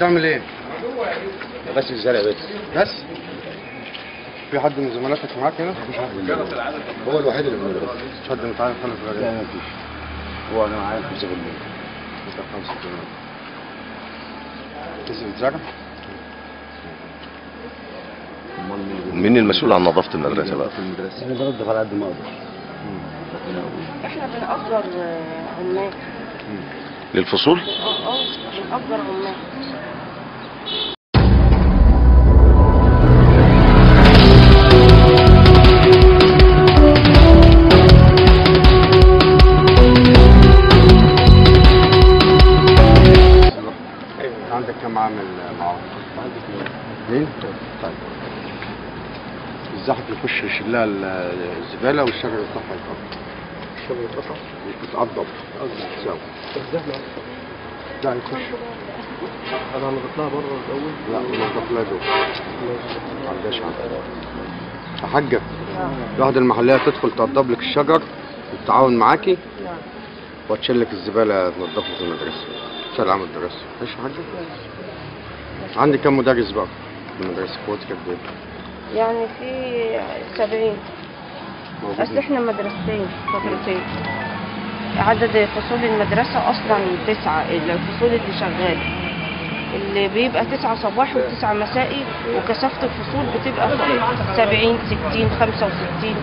بتعمل ايه؟ بس الزرع بس؟ في حد من زملاتك معاك هنا؟ مفيش حد منهم. هو الوحيد اللي بيقول بس. مش حد متعرف خالص ولا لا ايه؟ مفيش. هو انا معايا 5%. انت 5%. تزرع زرع؟ مين المسؤول عن نظافة المدرسة بقى؟ في المدرسة انا بنضف على قد ما اقدر. احنا بنأجر عمال. للفصول؟ بنأجر عمال. عندك كم عامل معاهم؟ عندي 2؟ طيب الزحف يخش يشيل لها الزباله والشجر يقطعها يتقطع. الشغل اتقطع؟ يتقضب يتساوي. الزحمة لا يخش. انا نضفتها بره الاول. لا نضف لها دول. ما عندهاش عندها. يا حاجه واحدة المحلية تدخل تقضب لك الشجر وتتعاون معاكي وتشيل لك الزبالة تنضفها في المدرسة. شارع عام الدراسة. ماشي يا حاجة؟ عندي كم مدرس بقى في المدرسة؟ قوتك قد ايه؟ يعني في 70. اصل احنا مدرستين فترتين. عدد فصول المدرسة اصلا 9. الفصول اللي شغالة اللي بيبقى 9 صباح و9 مسائي، وكثافة الفصول بتبقى 70 60 65.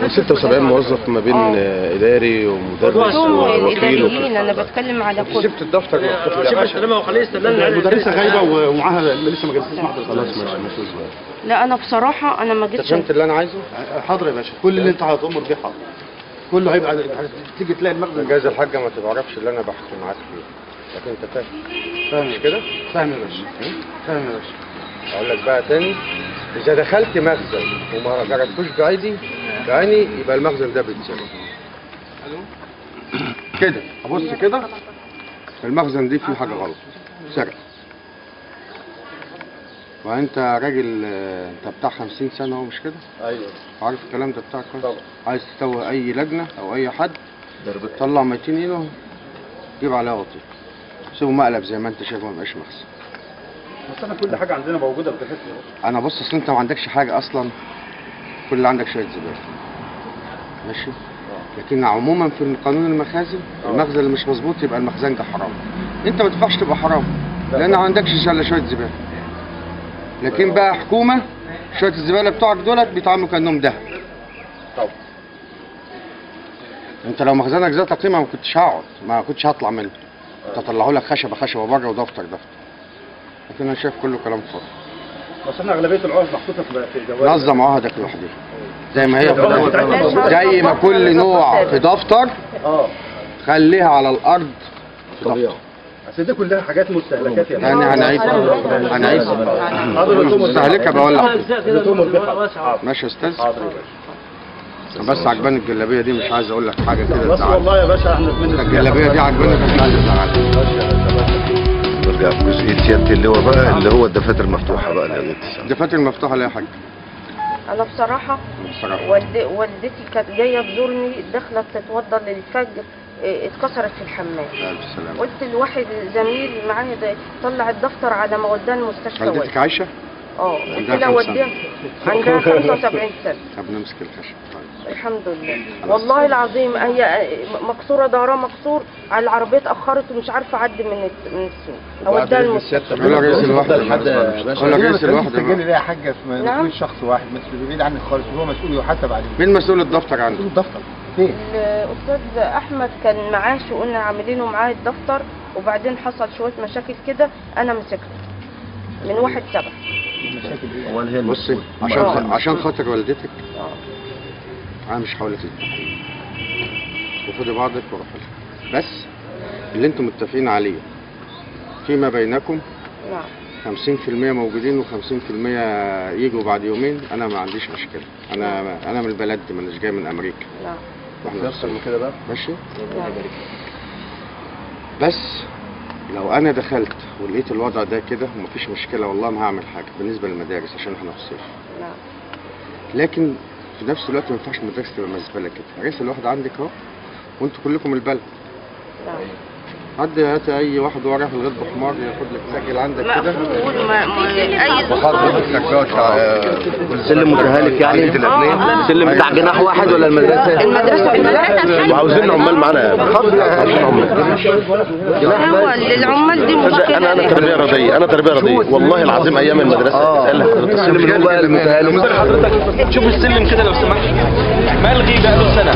76 موظف ما بين إداري ومدرس ووكيل الاداريين انا بتكلم على كل. سبت الدفتر مفتوح سيب السلامة وخليه يستنى. المدرسة غايبة ومعاها لسه ما جلستش محضر. خلاص ماشي. لا انا بصراحة انا ما انت جيتش. فهمت اللي انا عايزه؟ حاضر يا باشا، كل اللي انت هتأمر بيه حاضر. كله هيبقى تيجي تلاقي المخزن. جايز الحاجة ما تعرفش اللي انا بحكي معاك فيه، لكن انت فاهم. فاهم مش كده؟ فاهم يا باشا. فاهم يا باشا. اقول لك بقى تاني، اذا دخلت مخزن وما جربتوش بعيني يبقى المخزن ده بيتسرق. كده ابص كده المخزن دي فيه حاجه غلط، سرق. وانت راجل انت بتاع 50 سنه اهو، مش كده؟ ايوه عارف الكلام ده بتاعك كويس. طبعا. عايز تسوي اي لجنه او اي حد طلع 200 كيلو جيب عليها وطي، سيبه مقلب زي ما انت شايف، ما يبقاش مخزن. بس انا كل حاجة عندنا موجودة بتحس. انا بص، اصل انت ما عندكش حاجه اصلا، كل اللي عندك شويه زباله. ماشي؟ لكن عموما في قانون المخازن المخزن اللي مش مظبوط يبقى المخزن ده حرام. انت ما تنفعش تبقى حرام لان ما عندكش الا شويه زباله. لكن بقى حكومه شويه الزباله بتوعك دولت بيتعاملوا كانهم دهب. طبعا. انت لو مخزنك ذات قيمه ما كنتش هقعد، ما كنتش هطلع منه. تطلعوا لك خشبه بره ودفتر. لكن انا شايف كله كلام فاضي. بس احنا اغلبية العقد محطوطة في جوال. نظم عهدك لوحدها زي ما هي في الدفتر. زي ما كل نوع في دفتر خليها على الارض في دفتر. بس دي كلها حاجات مستهلكات يا يعني هنعيد مستهلكه بولع. ماشي يا استاذ. بس عجباني الجلابيه دي، مش عايز اقول لك حاجه كده بس والله يا باشا احنا الجلابيه دي عجباني بس مش عايز ازعلك. نرجع في جزئية سيادة اللواء بقى اللي هو الدفاتر المفتوحة بقى اللي الدفاتر المفتوحة ليه يا حاج؟ انا بصراحة والدتي كانت جاية تزورني، داخلة تتوضى للفجر، اتكسرت في الحمام. ألف سلامة. قلت لواحد زميل معايا ده طلع الدفتر على ما وداه المستشفى. والدتك عايشة؟ قلت لها وديها. عندها 75 سنة. طب نمسك الخشب. الحمد لله والله العظيم. هي مكسورة، ظهرها مكسور، على العربية اتأخرت ومش عارفة أعدي من السوق. أوديها المستشفى. قول رئيس الوحدة. قول رئيس الوحدة. السجل ده يا حاجة مسؤول شخص واحد مسؤول بعيد عنك خالص، وهو مسؤول يحاسب عليه. مين مسؤول الدفتر عندك؟ مسؤول الدفتر فين؟ الأستاذ أحمد كان معاه شؤون عاملينه معاه الدفتر، وبعدين حصل شوية مشاكل كده أنا مسكته من 1/7. مشاكل ايه؟ بصي عشان خاطر والدتك انا مش هقول لك وخدي بعضك وروحي لها، بس اللي انتم متفقين عليه فيما بينكم 50% موجودين و50% يجوا بعد يومين. انا ما عنديش مشكله، انا من البلد دي، مش جاي من امريكا. واحنا اكتر من كده بقى ماشي. بس لو انا دخلت ولقيت الوضع ده كده ومفيش مشكله، والله ما هعمل حاجه بالنسبه للمدارس عشان احنا في الصيف. لكن في نفس الوقت ما ينفعش المدرسه تبقى مزبله كده. رئيس الوحده عندك اهو وانتوا كلكم البلد. عدي هاتي اي واحد وراه في الغد حمار ياخد لك سجل عندك كده. مقفول اي السلم متهالك يعني؟ السلم بتاع جناح واحد ولا المدرسه؟ المدرسه وعاوزين عمال معانا هو للعمال دي مشكله. انا تربيه رياضيه، انا تربيه رياضيه والله العظيم ايام المدرسه. السلم اللي هو بقى المتهالك. حضرتك شوف السلم كده لو سمحت، ملغي بقاله سنه.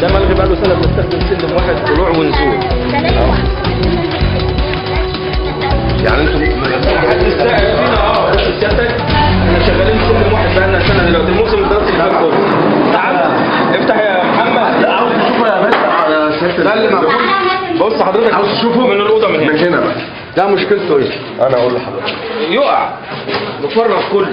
ده ملغي بقاله سنه، بنستخدم سلم واحد طلوع ونزول. يعني انتوا حد الساعه فينا سيادتك احنا شغالين سلم واحد بقالنا سنه دلوقتي، الموسم الدراسي اللي فات كله. نعم افتح يا محمد. لا عاوز تشوفه يا باشا. ده اللي موجود. بص حضرتك عاوز تشوفه من الاوضه من هنا بقى. ده مشكلته ايه؟ انا اقول لحضرتك يقع مفرغ كله.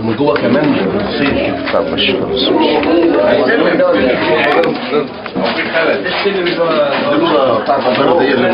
من جوه كمان صيد. طب ماشي خلاص. السلم بتاع البلديه اللي